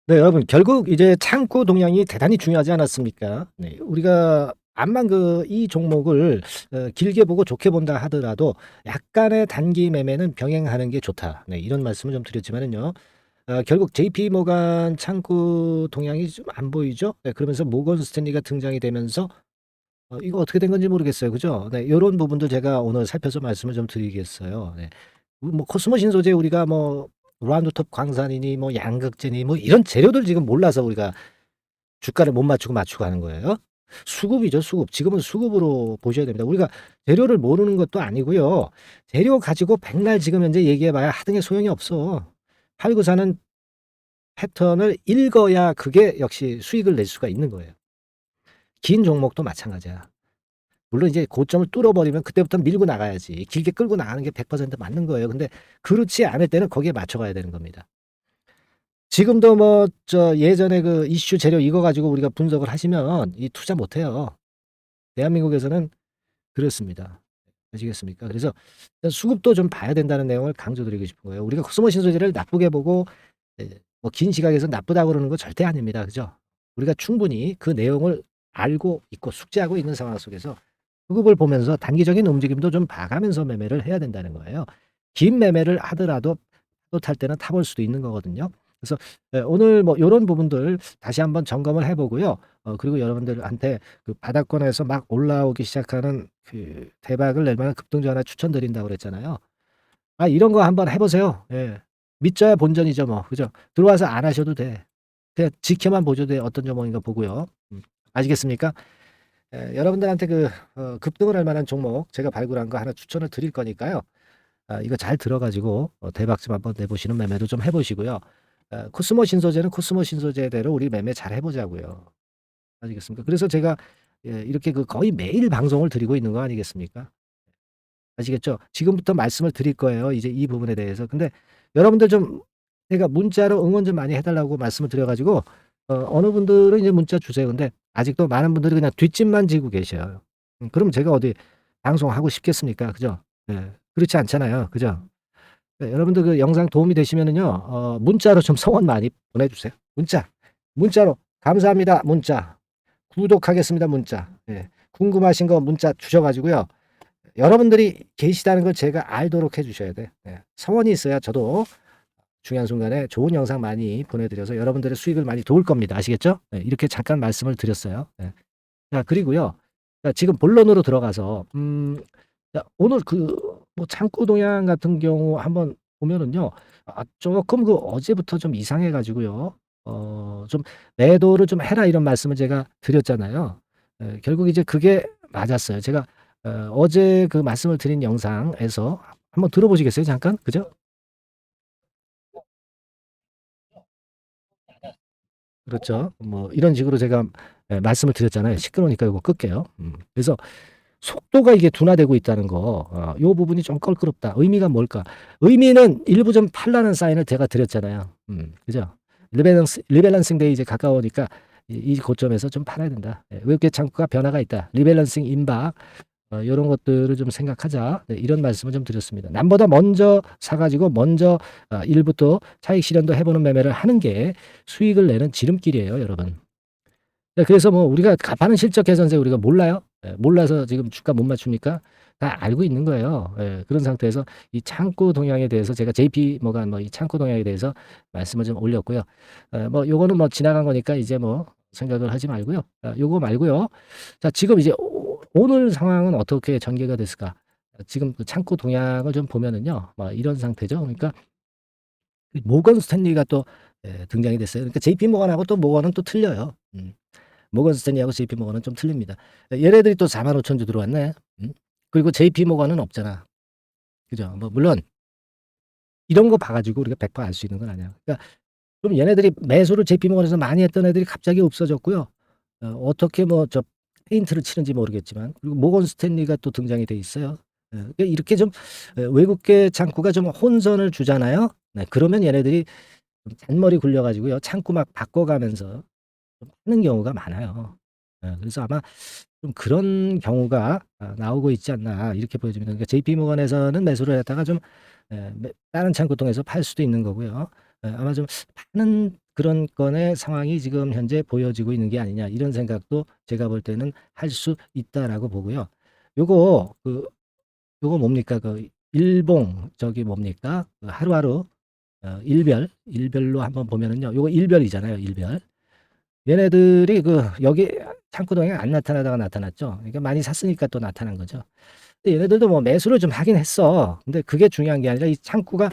네, 여러분 결국 이제 창고 동향이 대단히 중요하지 않았습니까? 네. 우리가 암만 이 종목을 길게 보고 좋게 본다 하더라도 약간의 단기 매매는 병행하는 게 좋다. 네, 이런 말씀을 좀 드렸지만은요. 결국 JP 모간 창고 동향이 좀 안 보이죠? 네, 그러면서 모건 스탠리가 등장이 되면서 이거 어떻게 된 건지 모르겠어요. 그죠? 네, 요런 부분들 제가 오늘 살펴서 말씀을 좀 드리겠어요. 네. 뭐 코스모 신소재 우리가 뭐 라운드톱 광산이니 뭐 양극재니 뭐 이런 재료들 지금 몰라서 우리가 주가를 못 맞추고 하는 거예요. 수급이죠, 수급. 지금은 수급으로 보셔야 됩니다. 우리가 재료를 모르는 것도 아니고요. 재료 가지고 백날 지금 현재 얘기해 봐야 하등의 소용이 없어. 팔고 사는 패턴을 읽어야 그게 역시 수익을 낼 수가 있는 거예요. 긴 종목도 마찬가지야. 물론 이제 고점을 뚫어버리면 그때부터 밀고 나가야지. 길게 끌고 나가는 게 100% 맞는 거예요. 근데 그렇지 않을 때는 거기에 맞춰가야 되는 겁니다. 지금도 뭐 예전에 그 이슈 재료 이거 가지고 우리가 분석을 하시면 이 투자 못 해요. 대한민국에서는 그렇습니다. 아시겠습니까? 그래서 수급도 좀 봐야 된다는 내용을 강조드리고 싶은 거예요. 우리가 코스모 신소재를 나쁘게 보고 뭐 긴 시각에서 나쁘다고 그러는 거 절대 아닙니다. 그죠? 우리가 충분히 그 내용을 알고 있고 숙지하고 있는 상황 속에서 수급을 보면서 단기적인 움직임도 좀 봐가면서 매매를 해야 된다는 거예요. 긴 매매를 하더라도 또 탈 때는 타볼 수도 있는 거거든요. 그래서 오늘 뭐 요런 부분들 다시 한번 점검을 해 보고요. 그리고 여러분들한테 그 바닥권에서 막 올라오기 시작하는 그 대박을 낼 만한 급등주 하나 추천드린다고 그랬잖아요. 이런 거 한번 해 보세요. 예. 믿져야 본전이죠 뭐. 그죠? 들어와서 안 하셔도 돼. 그냥 지켜만 보셔도 돼요. 어떤 종목인가 보고요. 아시겠습니까? 여러분들한테 급등을 할 만한 종목 제가 발굴한 거 하나 추천을 드릴 거니까요. 이거 잘 들어 가지고 대박 좀 한번 내 보시는 매매도 좀 해 보시고요. 코스모 신소재는 코스모 신소재대로 우리 매매 잘 해 보자고요. 아시겠습니까? 그래서 제가 이렇게 거의 매일 방송을 드리고 있는 거 아니겠습니까? 아시겠죠? 지금부터 말씀을 드릴 거예요, 이제 이 부분에 대해서. 근데 여러분들 좀 제가 문자로 응원 좀 많이 해 달라고 말씀을 드려 가지고 어느 분들은 이제 문자 주세요. 근데 아직도 많은 분들이 그냥 뒷짐만 지고 계셔요. 그럼 제가 어디 방송하고 싶겠습니까? 그죠? 예. 그렇지 않잖아요. 그죠? 네, 여러분들 영상 도움이 되시면은요. 문자로 좀 성원 많이 보내 주세요. 문자로 "감사합니다." 문자, "구독하겠습니다." 문자. 예. 궁금하신 거 문자 주셔 가지고요. 여러분들이 계시다는 걸 제가 알도록 해 주셔야 돼요. 예. 성원이 있어야 저도 중요한 순간에 좋은 영상 많이 보내 드려서 여러분들의 수익을 많이 도울 겁니다. 아시겠죠? 예. 이렇게 잠깐 말씀을 드렸어요. 예. 자, 그리고요. 자, 지금 본론으로 들어가서 자, 오늘 뭐 창고 동향 같은 경우 한번 보면은요. 쪼끔 어제부터 좀 이상해 가지고요. 좀 "매도를 좀 해라." 이런 말씀을 제가 드렸잖아요. 결국 이제 그게 맞았어요. 제가 어제 그 말씀을 드린 영상에서 한번 들어보시겠어요, 잠깐? 그죠? 그렇죠. 뭐 이런 식으로 제가 말씀을 드렸잖아요. 시끄러우니까 요거 끌게요. 그래서 속도가 이게 둔화되고 있다는 거, 요 부분이 좀 껄끄럽다. 의미가 뭘까? 의미는 일부 좀 팔라는 사인을 제가 드렸잖아요. 그죠? 리밸런싱 데이 이제 가까우니까 이 고점에서 좀 팔아야 된다. 예, 외국계 창구가 변화가 있다. 리밸런싱 임박, 요런 것들을 좀 생각하자. 네, 이런 말씀을 좀 드렸습니다. 남보다 먼저 사 가지고 먼저 일부터 차익 실현도 해 보는 매매를 하는 게 수익을 내는 지름길이에요, 여러분. 네, 그래서 뭐 우리가 가파른 실적 개선세 우리가 몰라요? 예, 몰라서 지금 주가 못 맞춥니까? 다 알고 있는 거예요. 예, 그런 상태에서 이 창고 동향에 대해서 제가 JP 모간 이 창고 동향에 대해서 말씀을 좀 올렸고요. 뭐 요거는 뭐 지나간 거니까 이제 뭐 생각을 하지 말고요. 요거 말고요. 자, 지금 이제 오늘 상황은 어떻게 전개가 됐을까? 지금 그 창고 동향을 좀 보면은요. 이런 상태죠. 그러니까 모건 스탠리가 또 등장이 됐어요. 그러니까 JP 모건하고 또 모건은 또 틀려요. 모건 스탠리하고 JP 모건은 좀 틀립니다. 얘네들이 또 45,000주 들어왔네. 그리고 JP 모건은 없잖아. 그죠? 뭐 물론 이런 거 봐 가지고 우리가 100% 알 수 있는 건 아니야. 그러니까 그럼 얘네들이 매수를 JP 모건에서 많이 했던 애들이 갑자기 없어졌고요. 어떻게 페인트를 치는지 모르겠지만, 그리고 모건 스탠리가 또 등장이 돼 있어요. 그러니까 이렇게 좀 외국계 창구가 좀 혼선을 주잖아요. 네, 그러면 얘네들이 좀 잔머리 굴려 가지고요. 창구 막 바꿔가면서 좀 하는 경우가 많아요. 그래서 아마 좀 그런 경우가 나오고 있지 않나 이렇게 보여집니다. 그러니까 JP 모건에서는 매수를 했다가 좀 다른 창구 통해서 팔 수도 있는 거고요. 아마 좀 파는 그런 건의 상황이 지금 현재 보여지고 있는 게 아니냐 이런 생각도 제가 볼 때는 할 수 있다라고 보고요. 요거 요거 뭡니까? 일봉 저기 뭡니까? 하루하루 일별로 한번 보면은요. 요거 일별이잖아요, 일별. 얘네들이 여기 창구동에 안 나타나다가 나타났죠. 그러니까 많이 샀으니까 또 나타난 거죠. 근데 얘네들도 뭐 매수를 좀 하긴 했어. 근데 그게 중요한 게 아니라 이 창구가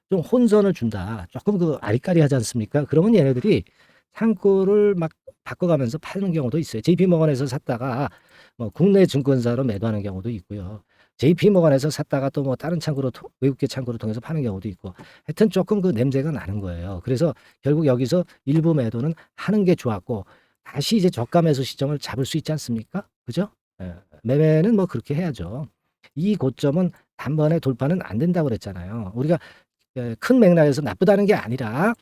좀 혼선을 준다. 조금 아리까리하지 않습니까? 그러면 얘네들이 창구를 막 바꿔가면서 파는 경우도 있어요. JP모건에서 샀다가 뭐 국내 증권사로 매도하는 경우도 있고요. JP모건에서 샀다가 또 뭐 다른 창구로 외국계 창구를 통해서 파는 경우도 있고 하여튼 조금 냄새가 나는 거예요. 그래서 결국 여기서 일부 매도는 하는 게 좋았고 다시 이제 저가 매수 시점을 잡을 수 있지 않습니까? 그죠? 예. 매매는 뭐 그렇게 해야죠. 이 고점은 단번에 돌파는 안 된다고 그랬잖아요. 우리가 큰 맥락에서 나쁘다는 게 아니라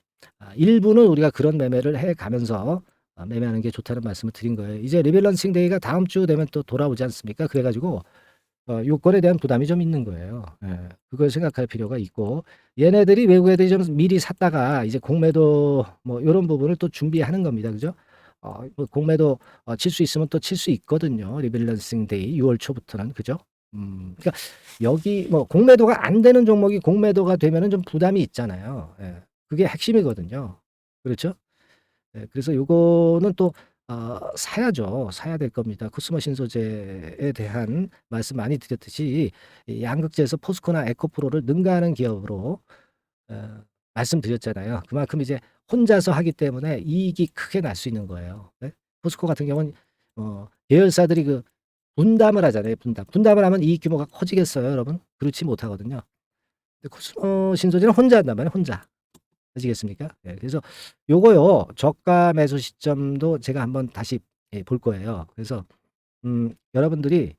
일부는 우리가 그런 매매를 해 가면서 매매하는 게 좋다는 말씀을 드린 거예요. 이제 리밸런싱 데이가 다음 주 되면 또 돌아오지 않습니까? 그래 가지고 요건에 대한 부담이 좀 있는 거예요. 예. 그걸 생각할 필요가 있고 얘네들이 외국 애들이 좀 미리 샀다가 이제 공매도 뭐 요런 부분을 또 준비하는 겁니다. 그죠? 뭐 공매도 칠 수 있으면 또 칠 수 있거든요. 리밸런싱 데이 6월 초부터는. 그죠? 그러니까 여기 뭐 공매도가 안 되는 종목이 공매도가 되면은 좀 부담이 있잖아요. 예. 그게 핵심이거든요. 그렇죠? 예. 그래서 요거는 또 사야죠. 사야 될 겁니다. 코스모 신소재에 대한 말씀 많이 드렸듯이 이 양극재에서 포스코나 에코프로를 능가하는 기업으로 말씀드렸잖아요. 그만큼 이제 혼자서 하기 때문에 이익이 크게 날 수 있는 거예요. 네? 포스코 같은 경우는 계열사들이 분담을 하잖아요. 분담을 하면 이익 규모가 커지겠어요, 여러분? 그렇지 못하거든요. 근데 코스모 신소재는 혼자 한단 말이에요, 혼자. 아시겠습니까? 예. 그래서 요거요. 저가 매수 시점도 제가 한번 다시 볼 거예요. 그래서 여러분들이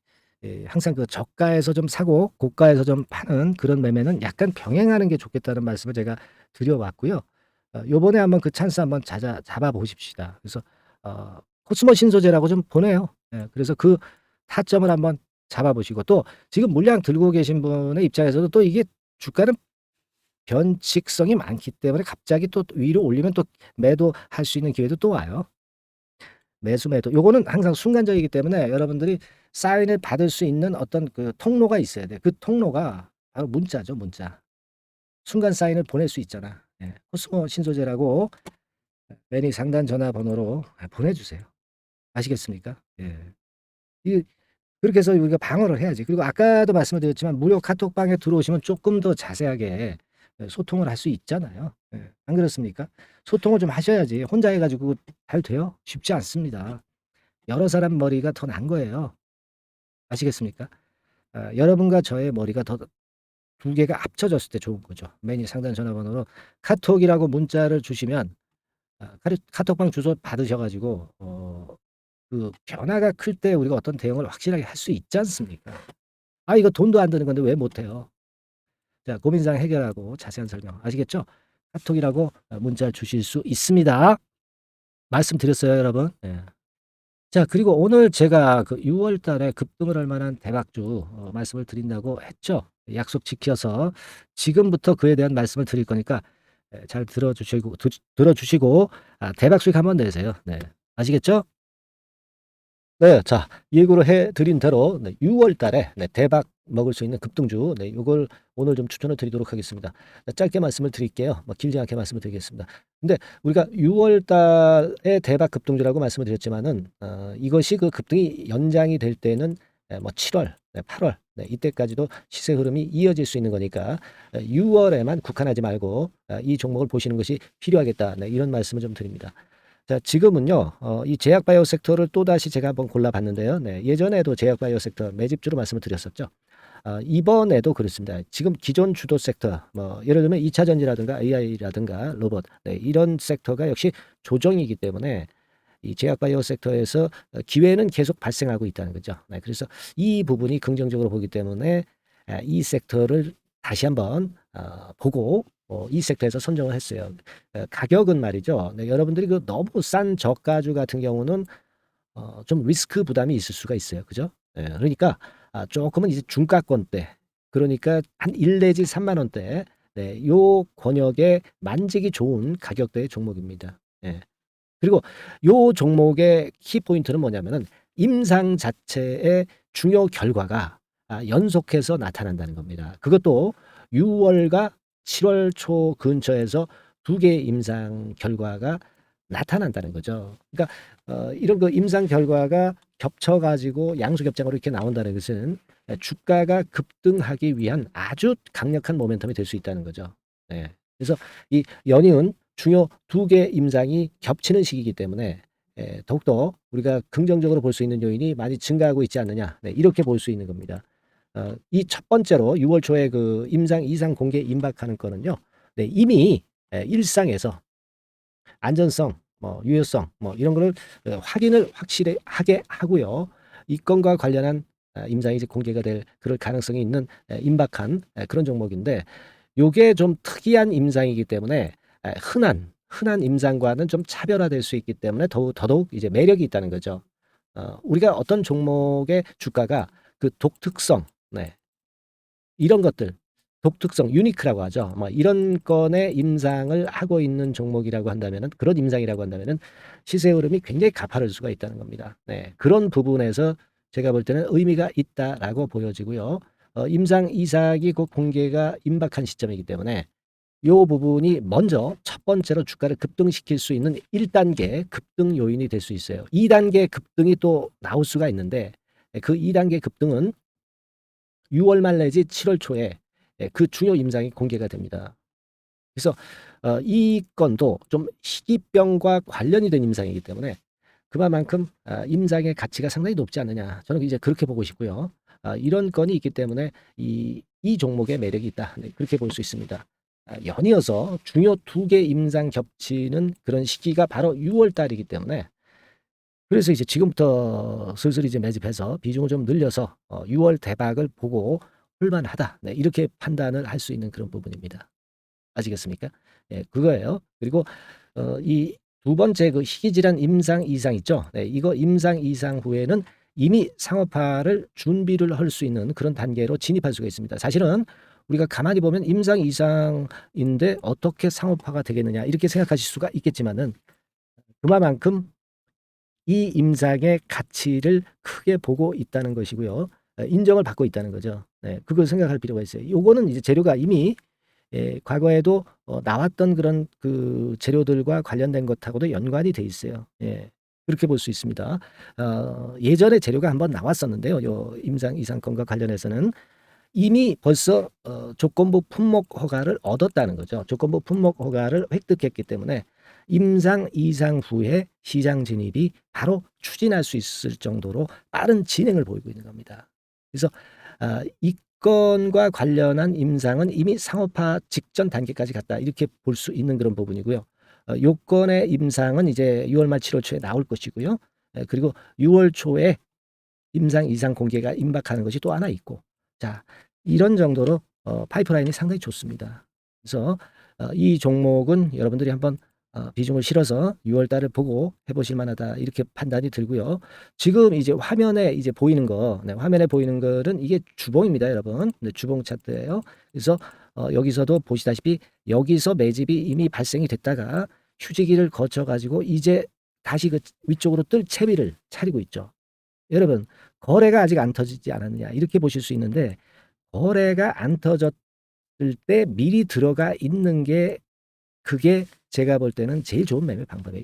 항상 저가에서 좀 사고 고가에서 좀 파는 그런 매매는 약간 병행하는 게 좋겠다는 말씀을 제가 드려 왔고요. 요번에 한번 그 찬스 한번 잡아 보십시다. 그래서 코스모 신소재라고 좀 보내요. 예. 그래서 그 타점을 한번 잡아 보시고 또 지금 물량 들고 계신 분의 입장에서도 또 이게 주가는 변칙성이 많기 때문에 갑자기 또 위로 올리면 또 매도할 수 있는 기회도 또 와요. 매도. 요거는 항상 순간적이기 때문에 여러분들이 사인을 받을 수 있는 어떤 통로가 있어야 돼. 그 통로가 바로 문자죠, 문자. 순간 사인을 보낼 수 있잖아. 예. 코스모 신소재라고 매니 상단 전화번호로 보내주세요. 아시겠습니까? 예. 이 그렇게 해서 우리가 방어를 해야지. 그리고 아까도 말씀을 드렸지만 무료 카톡방에 들어오시면 조금 더 자세하게 소통을 할 수 있잖아요. 예. 안 그렇습니까? 소통을 좀 하셔야지. 혼자 해 가지고 잘 돼요? 쉽지 않습니다. 여러 사람 머리가 더 난 거예요. 아시겠습니까? 여러분과 저의 머리가 더 두 개가 합쳐졌을 때 좋은 거죠. 매니 상단 전화번호로 카톡이라고 문자를 주시면 카톡방 주소 받으셔 가지고 변화가 클 때 우리가 어떤 대응을 확실하게 할 수 있지 않습니까? 이거 돈도 안 드는 건데 왜 못 해요? 자, 고민사항 해결하고 자세한 설명 아시겠죠? 카톡이라고 문자 주실 수 있습니다. 말씀드렸어요, 여러분. 예. 자, 그리고 오늘 제가 6월 달에 급등을 할 만한 대박주 말씀을 드린다고 했죠. 약속 지켜서 지금부터 그에 대한 말씀을 드릴 거니까 잘 들어주시고 대박 수익 한번 내세요. 네. 아시겠죠? 네. 자, 예고를 해 드린 대로 6월 달에 대박 먹을 수 있는 급등주 요걸 오늘 좀 추천을 드리도록 하겠습니다. 짧게 말씀을 드릴게요. 뭐 길지 않게 말씀을 드리겠습니다. 근데 우리가 6월 달에 대박 급등주라고 말씀을 드렸지만은 이것이 급등이 연장이 될 때는 뭐 7월, 8월 이때까지도 시세 흐름이 이어질 수 있는 거니까 6월에만 국한하지 말고 이 종목을 보시는 것이 필요하겠다. 이런 말씀을 좀 드립니다. 자, 지금은요, 이 제약바이오 섹터를 또다시 제가 한번 골라봤는데요. 네, 예전에도 제약바이오 섹터 매집주로 말씀을 드렸었죠. 이번에도 그렇습니다. 지금 기존 주도 섹터, 뭐, 예를 들면 2차 전지라든가 AI라든가 로봇, 이런 섹터가 역시 조정이기 때문에 이 제약바이오 섹터에서 기회는 계속 발생하고 있다는 거죠. 네, 그래서 이 부분이 긍정적으로 보기 때문에 이 섹터를 다시 한번 보고 이 섹터에서 선정을 했어요. 가격은 말이죠. 네, 여러분들이 너무 싼 저가주 같은 경우는 좀 리스크 부담이 있을 수가 있어요. 그죠? 그러니까 조금은 이제 중가권대, 그러니까 한 1 내지 3만 원대 네, 요 권역에 만지기 좋은 가격대의 종목입니다. 예. 그리고 요 종목의 키포인트는 뭐냐면은 임상 자체의 중요 결과가 연속해서 나타난다는 겁니다. 그것도 6월과 7월 초 근처에서 두 개의 임상 결과가 나타난다는 거죠. 그러니까 이런 그 임상 결과가 겹쳐가지고 양수겹장으로 이렇게 나온다는 것은 주가가 급등하기 위한 아주 강력한 모멘텀이 될 수 있다는 거죠. 네. 그래서 이 연이은 중요 두 개 임상이 겹치는 시기이기 때문에 더욱더 우리가 긍정적으로 볼 수 있는 요인이 많이 증가하고 있지 않느냐. 네, 이렇게 볼 수 있는 겁니다. 이 첫 번째로 6월 초에 그 임상 이상 공개 임박하는 거는요. 네, 이미 일상에서 안전성, 뭐 유효성, 뭐 이런 거를 확인을 확실히 하게 하고요. 이 건과 관련한 임상이 이제 공개가 될 그럴 가능성이 있는 임박한 그런 종목인데 요게 좀 특이한 임상이기 때문에 흔한 임상과는 좀 차별화될 수 있기 때문에 더더욱 이제 매력이 있다는 거죠. 우리가 어떤 종목의 주가가 그 독특성, 네, 이런 것들, 독특성, 유니크라고 하죠. 뭐 이런 건의 임상을 하고 있는 종목이라고 한다면은 그런 임상이라고 한다면은 시세 흐름이 굉장히 가파를 수가 있다는 겁니다. 네, 그런 부분에서 제가 볼 때는 의미가 있다라고 보여지고요. 임상 이삭이 곧 공개가 임박한 시점이기 때문에 요 부분이 먼저 첫 번째로 주가를 급등시킬 수 있는 1단계 급등 요인이 될 수 있어요. 2단계 급등이 또 나올 수가 있는데 그 2단계 급등은 6월 말 내지 7월 초에 그 중요 임상이 공개가 됩니다. 그래서 이 건도 좀 희귀병과 관련이 된 임상이기 때문에 그만큼 임상의 가치가 상당히 높지 않느냐. 저는 이제 그렇게 보고 싶고요. 이런 건이 있기 때문에 이 종목의 매력이 있다. 네, 그렇게 볼 수 있습니다. 연이어서 중요 두 개 임상 겹치는 그런 시기가 바로 6월 달이기 때문에 그래서 이제 지금부터 슬슬 이제 매집해서 비중을 좀 늘려서 6월 대박을 보고 홀만하다. 네, 이렇게 판단을 할 수 있는 그런 부분입니다. 아시겠습니까? 예, 그거예요. 그리고 이 두 번째 그 희귀질환 임상 이상 있죠. 네, 이거 임상 이상 후에는 이미 상업화를 준비를 할 수 있는 그런 단계로 진입할 수가 있습니다. 사실은 우리가 가만히 보면 임상 이상인데 어떻게 상업화가 되겠느냐 이렇게 생각하실 수가 있겠지만은 그만큼 이 임상의 가치를 크게 보고 있다는 것이고요. 인정을 받고 있다는 거죠. 네, 그걸 생각할 필요가 있어요. 요거는 이제 재료가 이미 과거에도 나왔던 그런 그 재료들과 관련된 것하고도 연관이 돼 있어요. 예. 그렇게 볼 수 있습니다. 예전에 재료가 한번 나왔었는데요. 요 임상 이상권과 관련해서는 이미 벌써 조건부 품목 허가를 얻었다는 거죠. 조건부 품목 허가를 획득했기 때문에 임상 이상 후에 시장 진입이 바로 추진할 수 있을 정도로 빠른 진행을 보이고 있는 겁니다. 그래서 이 건과 관련한 임상은 이미 상업화 직전 단계까지 갔다 이렇게 볼 수 있는 그런 부분이고요. 요건의 임상은 이제 6월 말 7월 초에 나올 것이고요. 그리고 6월 초에 임상 이상 공개가 임박하는 것이 또 하나 있고 자 이런 정도로 파이프라인이 상당히 좋습니다. 그래서 이 종목은 여러분들이 한번 비중을 실어서 6월 달을 보고 해보실 만하다 이렇게 판단이 들고요. 지금 이제 화면에 이제 보이는 거, 네, 화면에 보이는 거는 이게 주봉입니다, 여러분. 네, 주봉 차트예요. 그래서 여기서도 보시다시피 여기서 매집이 이미 발생이 됐다가 휴지기를 거쳐 가지고 이제 다시 그 위쪽으로 뜰 채비를 차리고 있죠. 여러분 거래가 아직 안 터지지 않았느냐 이렇게 보실 수 있는데 거래가 안 터졌을 때 미리 들어가 있는 게 그게 제가 볼 때는 제일 좋은 매매 방법이에요.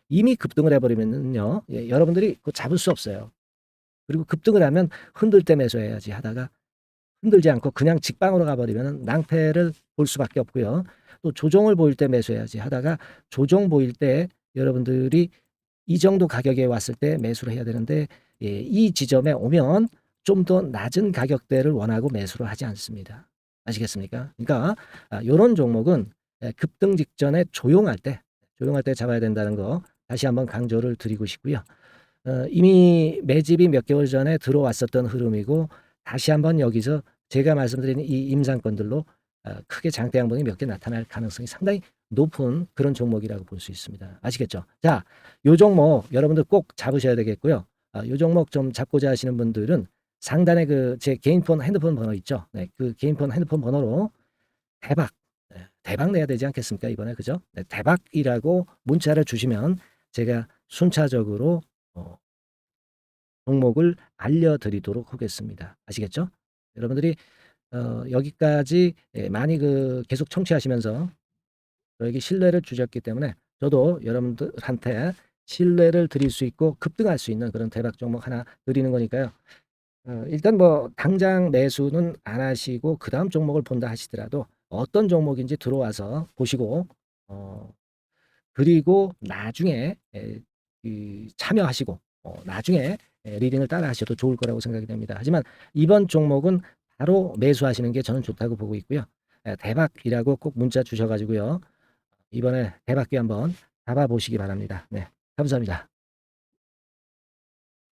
이미 급등을 해버리면은요 여러분들이 그거 잡을 수 없어요. 그리고 급등을 하면 흔들 때 매수해야지 하다가 흔들지 않고 그냥 직방으로 가버리면 낭패를 볼 수밖에 없고요. 또 조정을 보일 때 매수해야지 하다가 조정 보일 때 여러분들이 이 정도 가격에 왔을 때 매수를 해야 되는데 이 지점에 오면 좀 더 낮은 가격대를 원하고 매수를 하지 않습니다. 아시겠습니까? 그러니까 요런 종목은 급등 직전에 조용할 때 잡아야 된다는 거 다시 한번 강조를 드리고 싶고요. 이미 매집이 몇 개월 전에 들어왔었던 흐름이고 다시 한번 여기서 제가 말씀드린 이 임상권들로 크게 장대 양봉이 몇 개 나타날 가능성이 상당히 높은 그런 종목이라고 볼 수 있습니다. 아시겠죠? 자, 요 종목 여러분들 꼭 잡으셔야 되겠고요. 요 종목 좀 잡고자 하시는 분들은 상단에 그 제 개인 폰 핸드폰 번호 있죠? 네, 그 개인 폰 핸드폰 번호로 대박. 대박 내야 되지 않겠습니까? 이번에 그죠? 네, 대박이라고 문자를 주시면 제가 순차적으로 종목을 알려드리도록 하겠습니다. 아시겠죠? 여러분들이 여기까지 많이 계속 청취하시면서 저에게 신뢰를 주셨기 때문에 저도 여러분들한테 신뢰를 드릴 수 있고 급등할 수 있는 그런 대박 종목 하나 드리는 거니까요. 일단 뭐 당장 매수는 안 하시고 그다음 종목을 본다 하시더라도 어떤 종목인지 들어와서 보시고 어 그리고 나중에 참여하시고 나중에 리딩을 따라 하셔도 좋을 거라고 생각이 됩니다. 하지만 이번 종목은 바로 매수하시는 게 저는 좋다고 보고 있고요. 대박이라고 꼭 문자 주셔 가지고요. 이번에 대박기 한번 잡아 보시기 바랍니다. 네. 감사합니다.